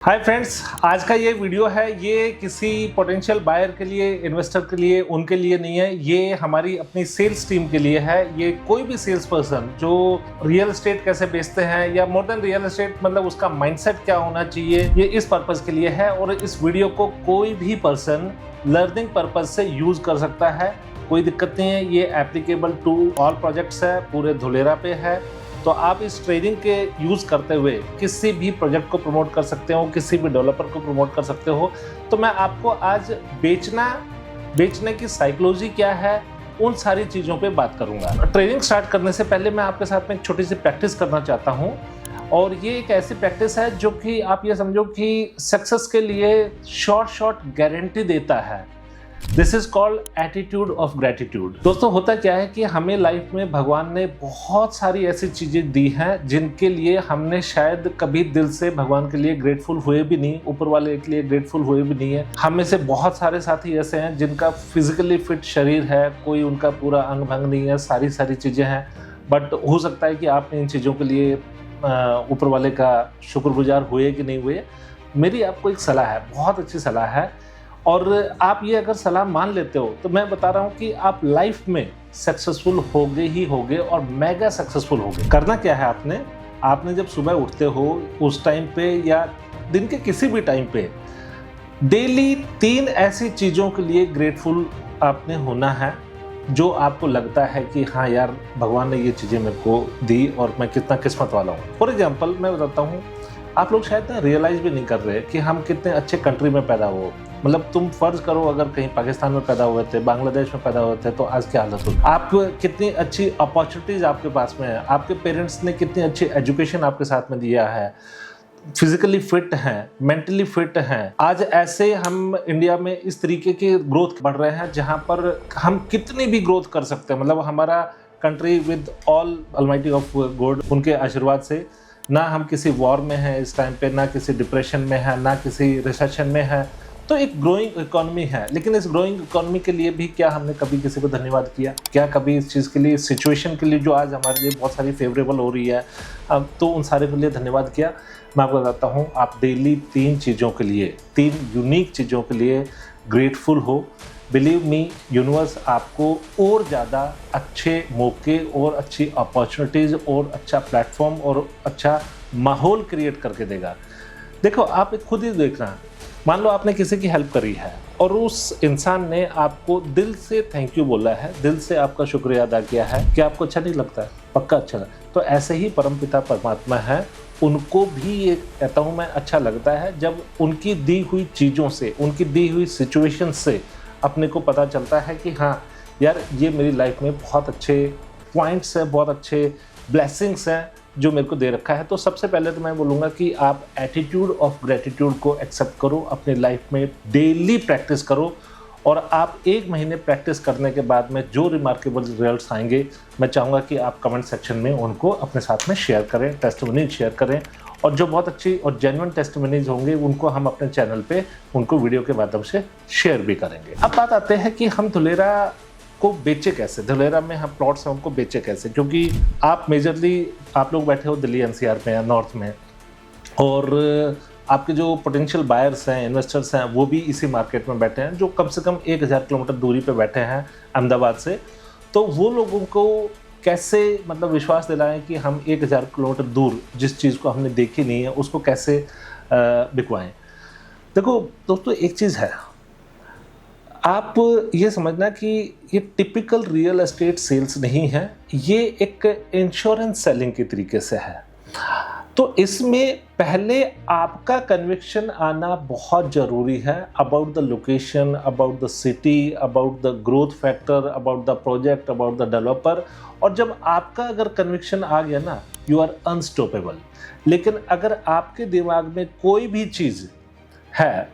Hi friends, आज का ये वीडियो है ये किसी पोटेंशियल बायर के लिए, इन्वेस्टर के लिए, उनके लिए नहीं है। ये हमारी अपनी सेल्स टीम के लिए है। ये कोई भी सेल्स पर्सन जो रियल एस्टेट कैसे बेचते हैं या मोर देन रियल एस्टेट मतलब उसका माइंडसेट क्या होना चाहिए, ये इस पर्पस के लिए है। और इस वीडियो को कोई भी पर्सन लर्निंग पर्पज से यूज कर सकता है, कोई दिक्कत नहीं है। ये एप्लीकेबल टू ऑल प्रोजेक्ट्स है, पूरे धुलेरा पे है। तो आप इस ट्रेनिंग के यूज़ करते हुए किसी भी प्रोजेक्ट को प्रमोट कर सकते हो, किसी भी डेवलपर को प्रमोट कर सकते हो। तो मैं आपको आज बेचने की साइकोलॉजी क्या है, उन सारी चीज़ों पे बात करूंगा। ट्रेनिंग स्टार्ट करने से पहले मैं आपके साथ में एक छोटी सी प्रैक्टिस करना चाहता हूं। और ये एक ऐसी प्रैक्टिस है जो कि आप ये समझो कि सक्सेस के लिए शॉर्ट गारंटी देता है। This is called attitude of gratitude. दोस्तों, होता क्या है कि हमें लाइफ में भगवान ने बहुत सारी ऐसी चीजें दी हैं जिनके लिए हमने शायद कभी दिल से भगवान के लिए ग्रेटफुल हुए भी नहीं, ऊपर वाले के लिए ग्रेटफुल हुए भी नहीं है। हम में से बहुत सारे साथी ऐसे हैं जिनका फिजिकली फिट शरीर है, कोई उनका पूरा अंग भंग नहीं है, सारी चीजें हैं। बट हो सकता है कि आपने इन चीजों के लिए ऊपर वाले का शुक्रगुजार हुए कि नहीं हुए। मेरी आपको एक सलाह है, बहुत अच्छी सलाह है। और आप ये अगर सलाह मान लेते हो तो मैं बता रहा हूँ कि आप लाइफ में सक्सेसफुल होगे और मेगा सक्सेसफुल होगे। करना क्या है, आपने जब सुबह उठते हो उस टाइम पे या दिन के किसी भी टाइम पे डेली 3 ऐसी चीज़ों के लिए ग्रेटफुल आपने होना है जो आपको लगता है कि हाँ यार, भगवान ने ये चीज़ें मेरे को दी और मैं कितना किस्मत वाला हूँ। फॉर एग्जाम्पल मैं बताता हूँ, आप लोग शायद रियलाइज भी नहीं कर रहे कि हम कितने अच्छे कंट्री में पैदा हुए। मतलब तुम फर्ज करो अगर कहीं पाकिस्तान में पैदा हुए थे, बांग्लादेश में पैदा हुए थे, तो आज क्या हालत होती। आप कितनी अच्छी अपॉर्चुनिटीज आपके पास में है, आपके पेरेंट्स ने कितनी अच्छी एजुकेशन आपके साथ में दिया है, फिजिकली फिट हैं, मेंटली फिट हैं। आज ऐसे हम इंडिया में इस तरीके की ग्रोथ बढ़ रहे हैं जहाँ पर हम कितनी भी ग्रोथ कर सकते हैं। मतलब हमारा country with all Almighty of God, उनके आशीर्वाद से ना हम किसी वॉर में हैं इस टाइम पे, ना किसी डिप्रेशन में है, ना किसी रिसेशन में है। तो एक ग्रोइंग इकोनॉमी है। लेकिन इस ग्रोइंग इकोनॉमी के लिए भी क्या हमने कभी किसी को धन्यवाद किया? क्या कभी इस चीज़ के लिए, इस सिचुएशन के लिए जो आज हमारे लिए बहुत सारी फेवरेबल हो रही है, अब तो उन सारे के लिए धन्यवाद किया? मैं आपको बताता हूँ, आप डेली 3 चीज़ों के लिए, 3 यूनिक चीज़ों के लिए ग्रेटफुल हो। बिलीव मी, यूनिवर्स आपको और ज़्यादा अच्छे मौके और अच्छी अपॉर्चुनिटीज़ और अच्छा प्लेटफॉर्म और अच्छा माहौल क्रिएट करके देगा। देखो, आप खुद ही देखना, मान लो आपने किसी की हेल्प करी है और उस इंसान ने आपको दिल से थैंक यू बोला है, दिल से आपका शुक्रिया अदा किया है, क्या आपको अच्छा नहीं लगता है? पक्का अच्छा लगता। तो ऐसे ही परमपिता परमात्मा है, उनको भी ये कहता हूँ मैं, अच्छा लगता है जब उनकी दी हुई चीज़ों से, उनकी दी हुई सिचुएशन से अपने को पता चलता है कि हाँ यार, ये मेरी लाइफ में बहुत अच्छे पॉइंट्स हैं, बहुत अच्छे ब्लेसिंग्स हैं जो मेरे को दे रखा है। तो सबसे पहले तो मैं बोलूँगा कि आप एटीट्यूड ऑफ ग्रेटिट्यूड को एक्सेप्ट करो, अपनी लाइफ में डेली प्रैक्टिस करो। और आप 1 महीने प्रैक्टिस करने के बाद में जो रिमार्केबल रिजल्ट्स आएंगे, मैं चाहूँगा कि आप कमेंट सेक्शन में उनको अपने साथ में शेयर करें, टेस्टिमोनीज शेयर करें। और जो बहुत अच्छी और जेन्युइन टेस्टिमोनीज होंगे उनको हम अपने चैनल पे उनको वीडियो के माध्यम से शेयर भी करेंगे। अब बात आते हैं कि हम धुलेरा को बेचे कैसे, धुलेरा में हम प्लॉट्स हैं उनको बेचे कैसे। क्योंकि आप मेजरली आप लोग बैठे हो दिल्ली एनसीआर में या नॉर्थ में, और आपके जो पोटेंशियल बायर्स हैं, इन्वेस्टर्स हैं, वो भी इसी मार्केट में बैठे हैं जो कम से कम 1000 किलोमीटर दूरी पे बैठे हैं अहमदाबाद से। तो वो लोगों को कैसे मतलब विश्वास दिलाएं कि हम 1000 किलोमीटर दूर जिस चीज़ को हमने देखी नहीं है उसको कैसे बिकवाएं। देखो दोस्तों, एक चीज़ है, आप ये समझना कि ये टिपिकल रियल एस्टेट सेल्स नहीं है, ये एक इंश्योरेंस सेलिंग के तरीके से है। तो इसमें पहले आपका कन्विक्शन आना बहुत ज़रूरी है about the location, about the city, about the growth factor, about the project, about the developer. और जब आपका अगर कन्विक्शन आ गया ना, यू आर अनस्टॉपेबल। लेकिन अगर आपके दिमाग में कोई भी चीज़ है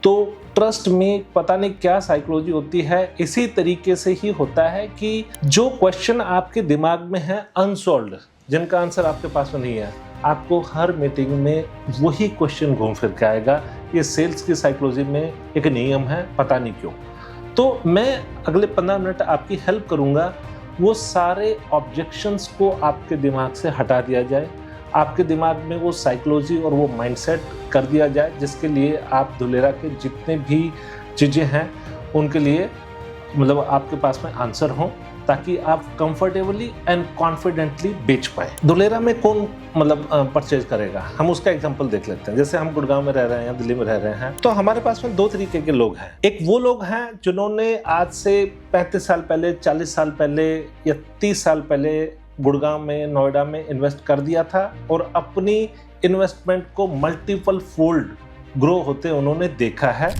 तो ट्रस्ट में पता नहीं क्या साइकोलॉजी होती है, इसी तरीके से ही होता है कि जो क्वेश्चन आपके दिमाग में है अनसॉल्व्ड, जिनका आंसर आपके पास में नहीं है, आपको हर मीटिंग में वही क्वेश्चन घूम फिर के आएगा। ये सेल्स की साइकोलॉजी में एक नियम है, पता नहीं क्यों। तो मैं अगले 15 मिनट आपकी हेल्प करूंगा, वो सारे ऑब्जेक्शंस को आपके दिमाग से हटा दिया जाए, आपके दिमाग में वो साइकोलॉजी और वो माइंडसेट कर दिया जाए जिसके लिए आप धुलेरा के जितने भी चीज़ें हैं उनके लिए मतलब आपके पास में आंसर हो, ताकि आप कंफर्टेबली एंड कॉन्फिडेंटली बेच पाए। धुलेरा में कौन मतलब परचेज करेगा, हम उसका एग्जांपल देख लेते हैं। जैसे हम गुड़गांव में रह रहे हैं या दिल्ली में रह रहे हैं, तो हमारे पास में दो तरीके के लोग हैं। एक वो लोग हैं जिन्होंने आज से 35 साल पहले, 40 साल पहले या 30 साल पहले गुड़गांव में, नोएडा में इन्वेस्ट कर दिया था और अपनी इन्वेस्टमेंट को मल्टीपल फोल्ड ग्रो होते उन्होंने देखा है।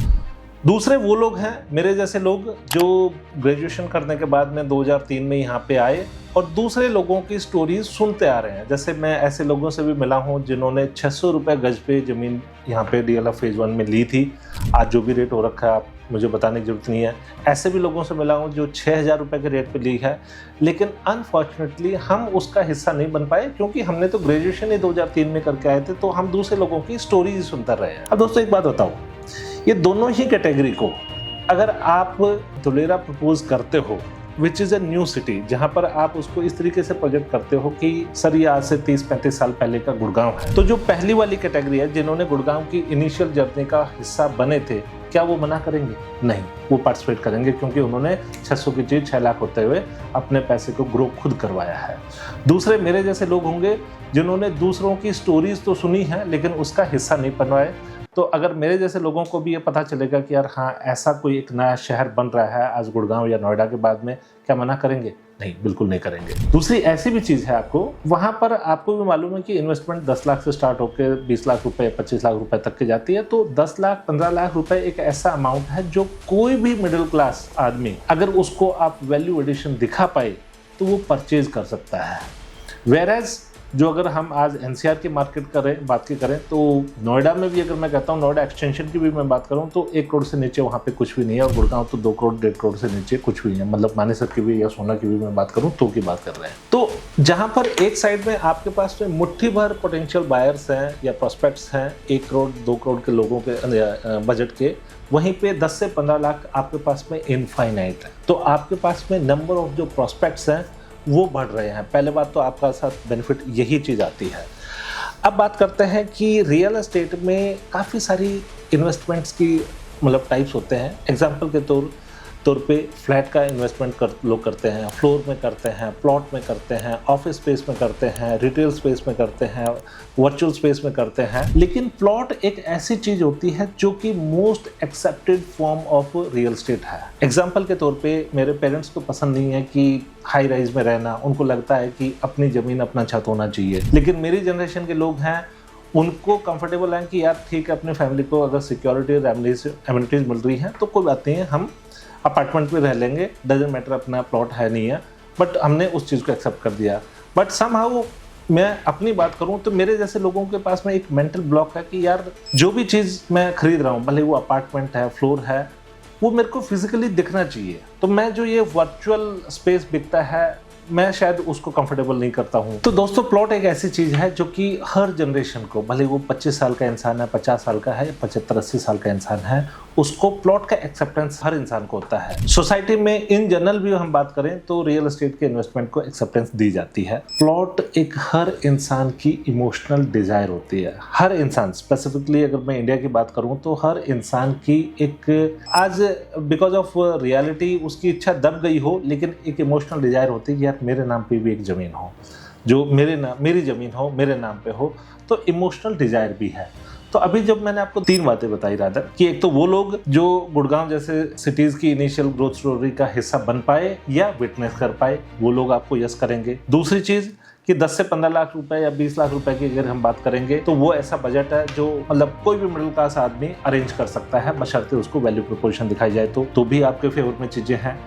दूसरे वो लोग हैं मेरे जैसे लोग जो ग्रेजुएशन करने के बाद में 2003 में यहाँ पे आए और दूसरे लोगों की स्टोरीज सुनते आ रहे हैं। जैसे मैं ऐसे लोगों से भी मिला हूँ जिन्होंने 600 रुपये गज पे ज़मीन यहाँ पे DLF फेज़ 1 में ली थी। आज जो भी रेट हो रखा है आप मुझे बताने की जरूरत नहीं है। ऐसे भी लोगों से मिला हूँ जो 6000 रुपये के रेट पे ली है, लेकिन अनफॉर्चुनेटली हम उसका हिस्सा नहीं बन पाए क्योंकि हमने तो ग्रेजुएशन ही 2003 में करके आए थे, तो हम दूसरे लोगों की स्टोरीज सुनते रहे हैं। अब दोस्तों एक बात बताओ, ये दोनों ही कैटेगरी को अगर आप धुलेरा प्रपोज करते हो which is a new city, जहाँ पर आप उसको इस तरीके से प्रोजेक्ट करते हो कि सर ये आज से 30-35 साल पहले का गुड़गांव है, तो जो पहली वाली कैटेगरी है जिन्होंने गुड़गांव की इनिशियल जर्नी का हिस्सा बने थे, क्या वो मना करेंगे? नहीं, वो पार्टिसिपेट करेंगे क्योंकि उन्होंने 600 की चीज़ 6 लाख होते हुए अपने पैसे को ग्रो खुद करवाया है। दूसरे मेरे जैसे लोग होंगे जिन्होंने दूसरों की स्टोरीज तो सुनी है लेकिन उसका हिस्सा नहीं बनवाए। तो अगर मेरे जैसे लोगों को भी ये पता चलेगा कि यार हाँ ऐसा कोई एक नया शहर बन रहा है आज गुड़गांव या नोएडा के बाद में, क्या मना करेंगे? नहीं, बिल्कुल नहीं करेंगे। दूसरी ऐसी भी चीज़ है, आपको वहाँ पर आपको भी मालूम है कि इन्वेस्टमेंट 10 लाख से स्टार्ट होकर 20 लाख रुपए, 25 लाख रुपए तक की जाती है। तो 10 लाख 15 लाख रुपए एक ऐसा अमाउंट है जो कोई भी मिडिल क्लास आदमी अगर उसको आप वैल्यू एडिशन दिखा पाए तो वो परचेज कर सकता है। वेयरएज जो अगर हम आज NCR की मार्केट बात करें तो नोएडा में भी अगर मैं कहता हूँ, नोएडा एक्सटेंशन की भी मैं बात करूँ तो 1 करोड़ से नीचे वहाँ पे कुछ भी नहीं है, और गुड़गांव तो 2 करोड़ 1.5 करोड़ से नीचे कुछ भी नहीं है। मतलब मानेसर की भी या सोना की भी मैं बात करूँ तो की बात कर रहे हैं। तो जहाँ पर एक साइड में आपके पास में मुट्ठी भर पोटेंशियल बायर्स हैं या प्रोस्पेक्ट्स हैं 1 करोड़ 2 करोड़ के लोगों के बजट के, वहीं पे 10 से 15 लाख आपके पास में इनफाइनाइट है। तो आपके पास में नंबर ऑफ जो प्रोस्पेक्ट्स हैं वो बढ़ रहे हैं। पहले बात तो आपका साथ बेनिफिट यही चीज़ आती है। अब बात करते हैं कि रियल एस्टेट में काफ़ी सारी इन्वेस्टमेंट्स की मतलब टाइप्स होते हैं। एग्जांपल के तौर पे फ्लैट का इन्वेस्टमेंट लोग करते हैं, फ्लोर में करते हैं, प्लॉट में करते हैं, ऑफिस स्पेस में करते हैं, रिटेल स्पेस में करते हैं, वर्चुअल स्पेस में करते हैं। लेकिन प्लॉट एक ऐसी चीज़ होती है जो कि most accepted form of real estate है। एग्जाम्पल के तौर पे मेरे पेरेंट्स को पसंद नहीं है कि हाई राइज में रहना, उनको लगता है कि अपनी ज़मीन अपना छत होना चाहिए। लेकिन मेरी जनरेशन के लोग हैं, उनको कंफर्टेबल है कि यार ठीक है, अपनी फैमिली को अगर सिक्योरिटी और एमिनिटीज़ मिल रही हैं तो कोई बात नहीं है, हम अपार्टमेंट में रह लेंगे, डजंट मैटर अपना प्लॉट है नहीं है, बट हमने उस चीज़ को एक्सेप्ट कर दिया। बट समहाउ मैं अपनी बात करूं तो मेरे जैसे लोगों के पास में एक मेंटल ब्लॉक है कि यार जो भी चीज़ मैं खरीद रहा हूं, भले वो अपार्टमेंट है, फ्लोर है, वो मेरे को फिजिकली दिखना चाहिए। तो मैं जो ये वर्चुअल स्पेस बिकता है, मैं शायद उसको कंफर्टेबल नहीं करता हूँ। तो दोस्तों प्लॉट एक ऐसी चीज़ है जो कि हर जनरेशन को, भले वो 25 साल का इंसान है, 50 साल का है या 75-80 साल का इंसान है, उसको प्लॉट का एक्सेप्टेंस हर इंसान को होता है। सोसाइटी में इन जनरल भी हम बात करें तो रियल एस्टेट के इन्वेस्टमेंट को एक्सेप्टेंस दी जाती है। प्लॉट एक हर इंसान की इमोशनल डिजायर होती है। हर इंसान, स्पेसिफिकली अगर मैं इंडिया की बात करूं तो हर इंसान की एक आज बिकॉज ऑफ रियलिटी उसकी इच्छा दब गई हो, लेकिन एक इमोशनल डिजायर होती है यार मेरे नाम पे भी एक ज़मीन हो, जो मेरी ज़मीन हो, मेरे नाम पे हो। तो इमोशनल डिजायर भी है। तो अभी जब मैंने आपको 3 बातें बताई रादर कि एक तो वो लोग जो गुड़गांव जैसे सिटीज़ की इनिशियल ग्रोथ स्टोरी का हिस्सा बन पाए या विटनेस कर पाए, वो लोग आपको यस करेंगे। दूसरी चीज़ कि 10 से 15 लाख रुपए या 20 लाख रुपए की अगर हम बात करेंगे तो वो ऐसा बजट है जो मतलब कोई भी मिडिल क्लास आदमी अरेंज कर सकता है, बशर्ते उसको वैल्यू प्रोपोर्शन दिखाई जाए तो भी आपके फेवर में चीज़ें हैं।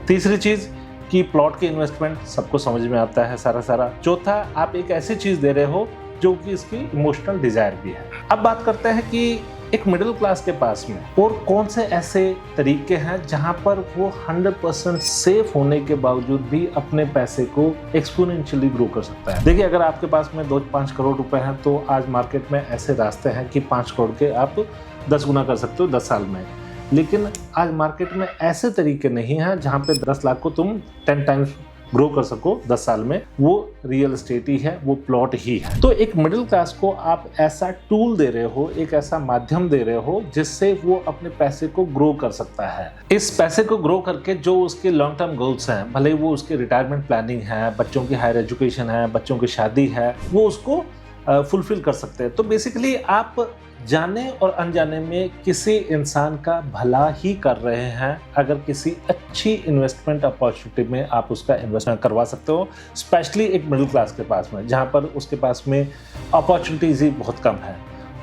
तीसरी चीज़ कि प्लॉट की इन्वेस्टमेंट सबको समझ में आता है सारा। चौथा, आप एक ऐसी चीज़ दे रहे हो जो कि इसकी इमोशनल डिजायर भी है। अब बात करते हैं कि एक मिडिल क्लास के पास में और कौन से ऐसे तरीके हैं जहां पर वो 100% सेफ होने के बावजूद भी अपने पैसे को एक्सपोनेंशियली ग्रो कर सकता है। देखिए, अगर आपके पास में 2-5 करोड़ रुपए हैं तो आज मार्केट में ऐसे रास्ते हैं कि 5 करोड़ के आप 10 गुना कर सकते हो 10 साल में। लेकिन आज मार्केट में ऐसे तरीके नहीं हैं जहाँ पे 10 लाख को तुम 10 टाइम्स ग्रो कर सको 10 साल में, वो रियल एस्टेट ही है, वो प्लॉट ही है। तो एक मिडिल क्लास को आप ऐसा टूल दे रहे हो, एक ऐसा माध्यम दे रहे हो जिससे वो अपने पैसे को ग्रो कर सकता है। इस पैसे को ग्रो करके जो उसके लॉन्ग टर्म गोल्स हैं, भले वो उसके रिटायरमेंट प्लानिंग है, बच्चों की हायर एजुकेशन है, बच्चों की शादी है, वो उसको फुलफिल कर सकते हैं। तो बेसिकली आप जाने और अनजाने में किसी इंसान का भला ही कर रहे हैं अगर किसी अच्छी इन्वेस्टमेंट अपॉर्चुनिटी में आप उसका इन्वेस्टमेंट करवा सकते हो, स्पेशली एक मिडिल क्लास के पास में, जहां पर उसके पास में अपॉर्चुनिटीज ही बहुत कम है।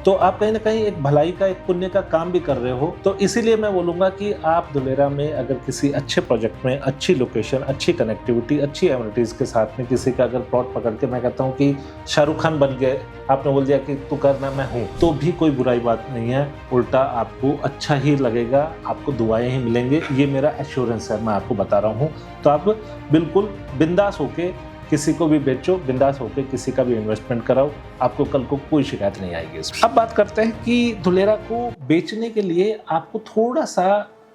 तो आप कहीं ना कहीं एक भलाई का, एक पुण्य का काम भी कर रहे हो। तो इसीलिए मैं बोलूँगा कि आप धुलेरा में अगर किसी अच्छे प्रोजेक्ट में, अच्छी लोकेशन, अच्छी कनेक्टिविटी, अच्छी एमिनिटीज़ के साथ में किसी का अगर प्लॉट पकड़ के, मैं कहता हूँ कि शाहरुख खान बन गए, आपने बोल दिया कि तू करना मैं हूँ, तो भी कोई बुराई बात नहीं है। उल्टा आपको अच्छा ही लगेगा, आपको दुआएं ही मिलेंगे, ये मेरा एश्योरेंस है, मैं आपको बता रहा हूँ। तो आप बिल्कुल बिंदास होके किसी को भी बेचो, बिंदास होकर किसी का भी इन्वेस्टमेंट कराओ, आपको कल को कोई शिकायत नहीं आएगी। अब बात करते हैं कि धुलेरा को बेचने के लिए आपको थोड़ा सा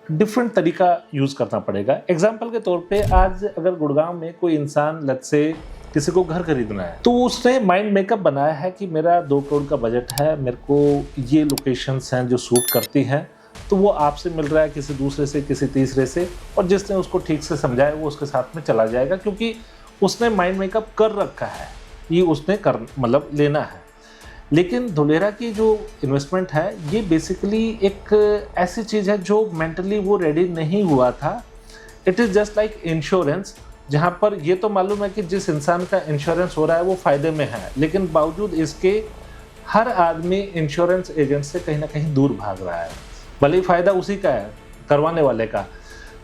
डिफरेंट तरीका यूज करना पड़ेगा। एग्जाम्पल के तौर पे आज अगर गुड़गांव में कोई इंसान, लेट्स से किसी को घर खरीदना है, तो उसने माइंड मेकअप बनाया है कि मेरा 2 करोड़ का बजट है, मेरे को ये लोकेशंस हैं जो सूट करती हैं, तो वो आपसे मिल रहा है, किसी दूसरे से, किसी तीसरे से, और जिसने उसको ठीक से समझाया वो उसके साथ में चला जाएगा, क्योंकि उसने माइंड मेकअप कर रखा है, ये उसने मतलब लेना है। लेकिन धुलेरा की जो इन्वेस्टमेंट है ये बेसिकली एक ऐसी चीज़ है जो मेंटली वो रेडी नहीं हुआ था। It is just like insurance, जहाँ पर ये तो मालूम है कि जिस इंसान का इंश्योरेंस हो रहा है वो फ़ायदे में है, लेकिन बावजूद इसके हर आदमी इंश्योरेंस एजेंट से कहीं ना कहीं दूर भाग रहा है, भले ही फ़ायदा उसी का है, करवाने वाले का।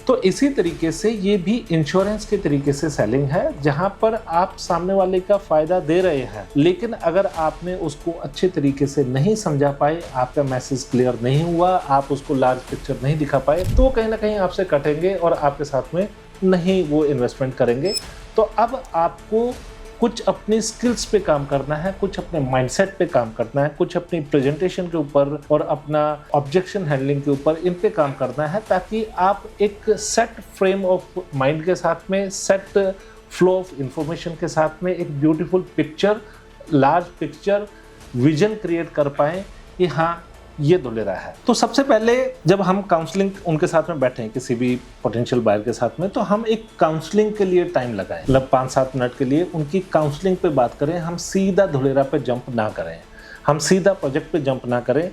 तो इसी तरीके से ये भी इंश्योरेंस के तरीके से सेलिंग है, जहां पर आप सामने वाले का फ़ायदा दे रहे हैं, लेकिन अगर आपने उसको अच्छे तरीके से नहीं समझा पाए, आपका मैसेज क्लियर नहीं हुआ, आप उसको लार्ज पिक्चर नहीं दिखा पाए, तो कहीं ना कहीं आपसे कटेंगे और आपके साथ में नहीं वो इन्वेस्टमेंट करेंगे। तो अब आपको कुछ अपनी स्किल्स पे काम करना है, कुछ अपने माइंडसेट पे काम करना है, कुछ अपनी प्रेजेंटेशन के ऊपर और अपना ऑब्जेक्शन हैंडलिंग के ऊपर, इन पे काम करना है, ताकि आप एक सेट फ्रेम ऑफ माइंड के साथ में, सेट फ्लो ऑफ इंफॉर्मेशन के साथ में एक beautiful picture, large picture, vision create कर पाएँ कि हाँ ये धुलेरा है। तो सबसे पहले जब हम काउंसलिंग उनके साथ में बैठे हैं, किसी भी पोटेंशियल बायर के साथ में, तो हम एक काउंसलिंग के लिए टाइम लगाएं, मतलब 5-7 मिनट के लिए उनकी काउंसलिंग पे बात करें। हम सीधा धुलेरा पे जंप ना करें, हम सीधा प्रोजेक्ट पे जंप ना करें,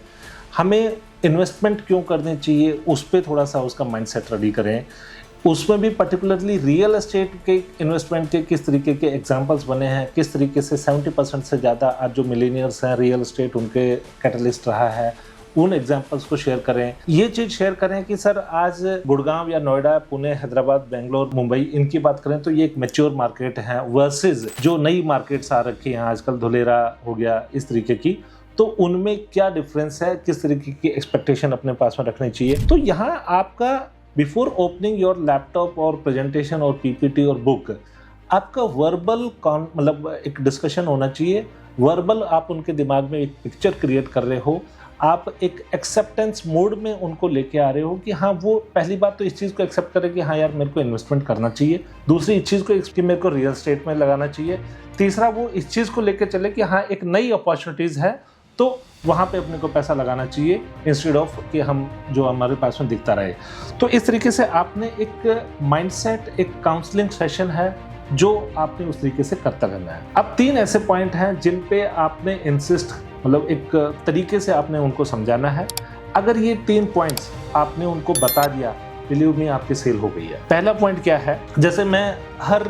हमें इन्वेस्टमेंट क्यों करनी चाहिए उस पर थोड़ा सा उसका माइंडसेट रेडी करें। उसमें भी पर्टिकुलरली रियल एस्टेट के इन्वेस्टमेंट के किस तरीके के एग्जांपल्स बने हैं, किस तरीके से 70% से ज़्यादा आज जो मिलेनियर्स हैं रियल एस्टेट उनके कैटलिस्ट रहा है, उन एग्जांपल्स को शेयर करें। ये चीज़ शेयर करें कि सर आज गुड़गांव या नोएडा, पुणे, हैदराबाद, बेंगलोर, मुंबई, इनकी बात करें तो ये एक मैच्योर मार्केट है वर्सेस जो नई मार्केट्स आ रखी हैं आजकल, धुलेरा हो गया, इस तरीके की, तो उनमें क्या डिफरेंस है, किस तरीके की एक्सपेक्टेशन अपने पास में रखनी चाहिए। तो यहाँ आपका बिफोर ओपनिंग योर लैपटॉप और प्रेजेंटेशन और पीपीटी और बुक, आपका वर्बल मतलब एक डिस्कशन होना चाहिए। वर्बल आप उनके दिमाग में एक पिक्चर क्रिएट कर रहे हो, आप एक एक्सेप्टेंस मोड में उनको लेके आ रहे हो कि हाँ, वो पहली बात तो इस चीज़ को एक्सेप्ट करें कि हाँ यार मेरे को इन्वेस्टमेंट करना चाहिए, दूसरी इस चीज़ को कि मेरे को रियल एस्टेट में लगाना चाहिए, तीसरा वो इस चीज़ को लेके चले कि हाँ एक नई अपॉर्चुनिटीज़ है तो वहाँ पे अपने को पैसा लगाना चाहिए, इंस्टेड ऑफ कि हम जो हमारे पास में दिखता रहे। तो इस तरीके से आपने एक माइंडसेट, एक काउंसलिंग सेशन है जो आपने उस तरीके से करता रहना है। अब 3 ऐसे पॉइंट हैं जिन पे आपने इंसिस्ट, मतलब एक तरीके से आपने उनको समझाना है। अगर ये 3 पॉइंट्स आपने उनको बता दिया, बिलीव मी आपकी सेल हो गई है। पहला पॉइंट क्या है, जैसे मैं हर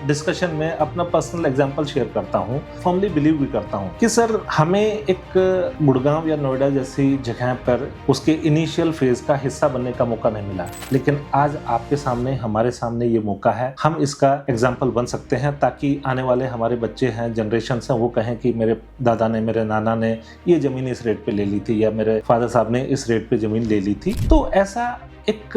डिस्कशन में अपना पर्सनल एग्जांपल शेयर करता हूँ, फर्मली बिलीव भी करता हूँ कि सर हमें एक गुड़गांव या नोएडा जैसी जगह पर उसके इनिशियल फेज का हिस्सा बनने का मौका नहीं मिला, लेकिन आज आपके सामने, हमारे सामने ये मौका है, हम इसका एग्जाम्पल बन सकते हैं, ताकि आने वाले हमारे बच्चे हैं, जनरेशन हैं, वो कहें कि मेरे दादा ने, मेरे नाना ने ये ज़मीन इस रेट पे ले ली थी, या मेरे फादर साहब ने इस रेट पे ज़मीन ले ली थी। तो ऐसा एक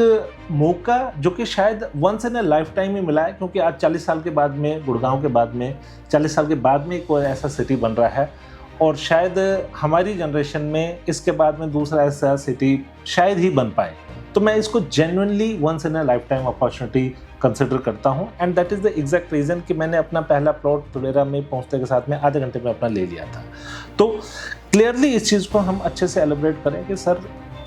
मौका जो कि शायद once in a lifetime ही मिला है, क्योंकि आज 40 साल के बाद में, गुड़गांव के बाद में 40 साल के बाद में कोई ऐसा सिटी बन रहा है, और शायद हमारी जनरेशन में इसके बाद में दूसरा ऐसा सिटी शायद ही बन पाए। तो मैं इसको genuinely once in a lifetime opportunity consider करता हूँ and that is the exact reason कि मैंने अपना पहला प्लॉट धुलेरा में पहुँचने के साथ में आधे घंटे में अपना ले लिया था। तो क्लियरली इस चीज़ को हम अच्छे से एलिब्रेट करें कि सर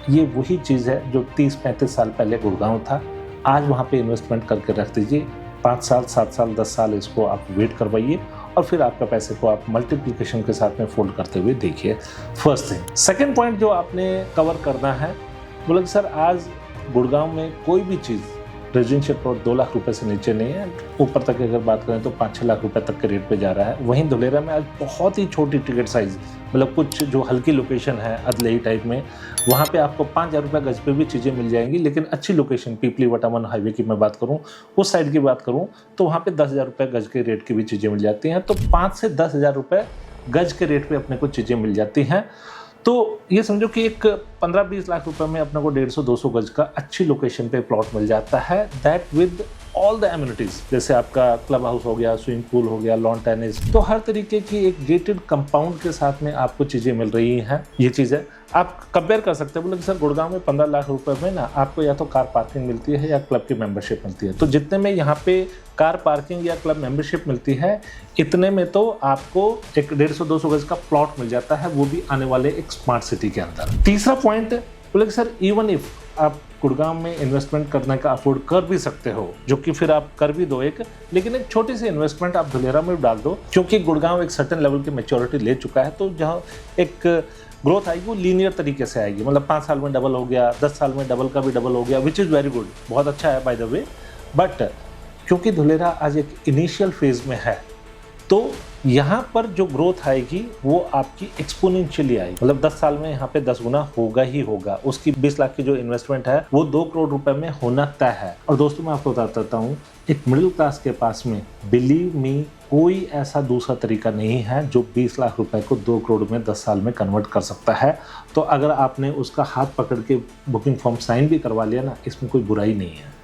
ये वही चीज़ है जो 30-35 साल पहले गुड़गांव था, आज वहाँ पे इन्वेस्टमेंट करके रख दीजिए, 5 साल 7 साल 10 साल इसको आप वेट करवाइए और फिर आपका पैसे को आप मल्टीप्लिकेशन के साथ में फोल्ड करते हुए देखिए। First thing. सेकंड पॉइंट जो आपने कवर करना है, बोला कि सर आज गुड़गांव में कोई भी चीज़ रेजिडेंशियल प्लॉट 2 लाख रुपए से नीचे नहीं है, ऊपर तक अगर बात करें तो 5-6 लाख रुपए तक के रेट पे जा रहा है। वहीं धुलेरा में आज बहुत ही छोटी टिकट साइज़, मतलब कुछ जो हल्की लोकेशन है अदलई टाइप में, वहाँ पे आपको 5,000 रुपये गज पे भी चीज़ें मिल जाएंगी, लेकिन अच्छी लोकेशन पीपली वटावन हाईवे की मैं बात करूँ, उस साइड की बात करूँ तो वहाँ पे 10,000 रुपये गज के रेट की भी चीज़ें मिल जाती हैं। तो 5 से 10,000 रुपये गज के रेट पे अपने को चीज़ें मिल जाती हैं। तो ये समझो कि एक 15-20 लाख रुपए में अपने को 150-200 गज का अच्छी लोकेशन पे प्लॉट मिल जाता है, that with all the amenities, जैसे आपका क्लब हाउस हो गया, स्विमिंग पूल हो गया, लॉन टेनिस, तो हर तरीके की एक गेटेड कंपाउंड के साथ में आपको चीज़ें मिल रही हैं। ये चीज़ है, आप कंपेयर कर सकते हैं। बोले कि सर गुड़गांव में 15 लाख रुपए में ना आपको या तो कार पार्किंग मिलती है या क्लब की मेंबरशिप मिलती है, तो जितने में यहाँ पे कार पार्किंग या क्लब मेंबरशिप मिलती है, इतने में तो आपको एक 150-200 गज का प्लॉट मिल जाता है, वो भी आने वाले एक स्मार्ट सिटी के अंदर। तीसरा पॉइंट, बोले कि सर इवन इफ आप गुड़गांव में इन्वेस्टमेंट करने का अफोर्ड कर भी सकते हो, जो कि फिर आप कर भी दो लेकिन एक छोटी सी इन्वेस्टमेंट आप धुलेरा में डाल दो, क्योंकि गुड़गांव एक सर्टेन लेवल की मैच्योरिटी ले चुका है, तो जहाँ एक ग्रोथ आएगी वो लीनियर तरीके से आएगी, मतलब 5 साल में डबल हो गया, 10 साल में डबल का भी डबल हो गया, विच इज़ वेरी गुड, बहुत अच्छा है बाय द वे। बट क्योंकि धुलेरा आज एक इनिशियल फेज में है, तो यहाँ पर जो ग्रोथ आएगी वो आपकी एक्सपोनेंशियली आएगी, मतलब 10 साल में यहाँ पे 10 गुना होगा ही होगा। उसकी 20 लाख की जो इन्वेस्टमेंट है वो 2 करोड़ रुपए में होना तय है। और दोस्तों मैं आपको बताता देता हूँ, एक मिडिल क्लास के पास में बिलीव मी कोई ऐसा दूसरा तरीका नहीं है जो 20 लाख रुपए को 2 करोड़ में 10 साल में कन्वर्ट कर सकता है। तो अगर आपने उसका हाथ पकड़ के बुकिंग फॉर्म साइन भी करवा लिया ना, इसमें कोई बुराई नहीं है।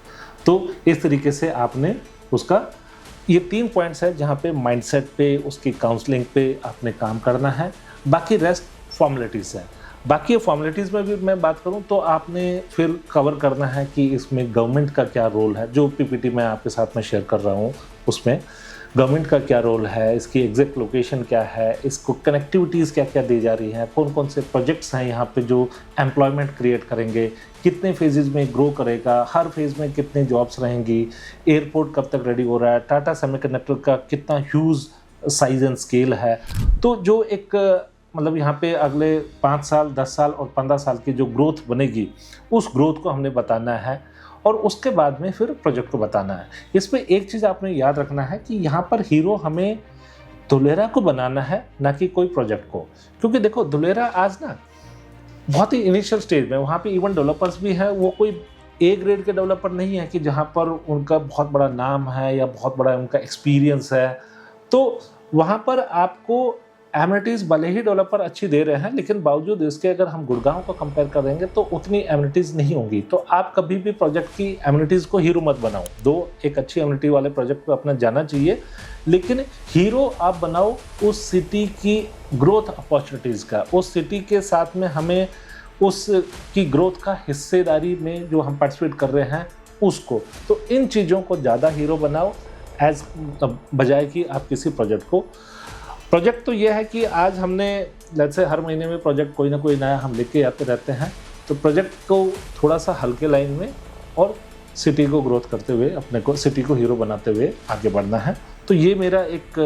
तो इस तरीके से आपने उसका, ये 3 पॉइंट्स है जहाँ पे माइंडसेट पे, उसकी काउंसलिंग पे आपने काम करना है, बाकी रेस्ट फॉर्मेलिटीज़ है। बाकी फॉर्मेलिटीज़ में भी मैं बात करूँ तो आपने फिर कवर करना है कि इसमें गवर्नमेंट का क्या रोल है, जो पीपीटी मैं आपके साथ में शेयर कर रहा हूँ उसमें गवर्नमेंट का क्या रोल है, इसकी एग्जैक्ट लोकेशन क्या है, इसको कनेक्टिविटीज़ क्या क्या दी जा रही हैं, कौन कौन से प्रोजेक्ट्स हैं यहाँ पे जो एम्प्लॉयमेंट क्रिएट करेंगे, कितने फेजेज़ में ग्रो करेगा, हर फेज़ में कितने जॉब्स रहेंगी, एयरपोर्ट कब तक रेडी हो रहा है, टाटा सेमीकंडक्टर का कितना ह्यूज साइज एंड स्केल है। तो जो एक मतलब यहाँ पे अगले 5 साल 10 साल और 15 साल की जो ग्रोथ बनेगी, उस ग्रोथ को हमने बताना है और उसके बाद में फिर प्रोजेक्ट को बताना है। इसमें एक चीज़ आपने याद रखना है कि यहाँ पर हीरो हमें धुलेरा को बनाना है, ना कि कोई प्रोजेक्ट को। क्योंकि देखो धुलेरा आज ना बहुत ही इनिशियल स्टेज में, वहाँ पे इवन डेवलपर्स भी हैं, वो कोई ए ग्रेड के डेवलपर नहीं है कि जहाँ पर उनका बहुत बड़ा नाम है या बहुत बड़ा उनका एक्सपीरियंस है। तो वहाँ पर आपको एमिनिटीज़ भले ही डेवलपर अच्छी दे रहे हैं, लेकिन बावजूद इसके अगर हम गुड़गांव को कंपेयर करेंगे तो उतनी एमिनिटीज़ नहीं होंगी। तो आप कभी भी प्रोजेक्ट की एमिनिटीज़ को हीरो मत बनाओ। दो एक अच्छी एमिनिटी वाले प्रोजेक्ट पे अपना जाना चाहिए, लेकिन हीरो आप बनाओ उस सिटी की ग्रोथ अपॉर्चुनिटीज़ का, उस सिटी के साथ में हमें उसकी ग्रोथ का हिस्सेदारी में जो हम पार्टिसिपेट कर रहे हैं उसको। तो इन चीज़ों को ज़्यादा हीरो बनाओ एज बजाय कि आप किसी प्रोजेक्ट को। प्रोजेक्ट तो ये है कि आज हमने जैसे हर महीने में प्रोजेक्ट कोई ना कोई नया हम लेके आते रहते हैं, तो प्रोजेक्ट को थोड़ा सा हल्के लाइन में और सिटी को ग्रोथ करते हुए अपने को सिटी को हीरो बनाते हुए आगे बढ़ना है। तो ये मेरा एक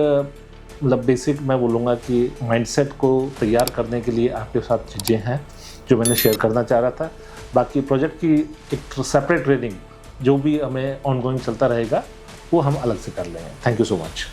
मतलब बेसिक मैं बोलूँगा कि माइंडसेट को तैयार करने के लिए आपके साथ चीज़ें हैं जो मैंने शेयर करना चाह रहा था। बाकी प्रोजेक्ट की एक सेपरेट ट्रेनिंग जो भी हमें ऑनगोइंग चलता रहेगा वो हम अलग से कर लेंगे। Thank you so much.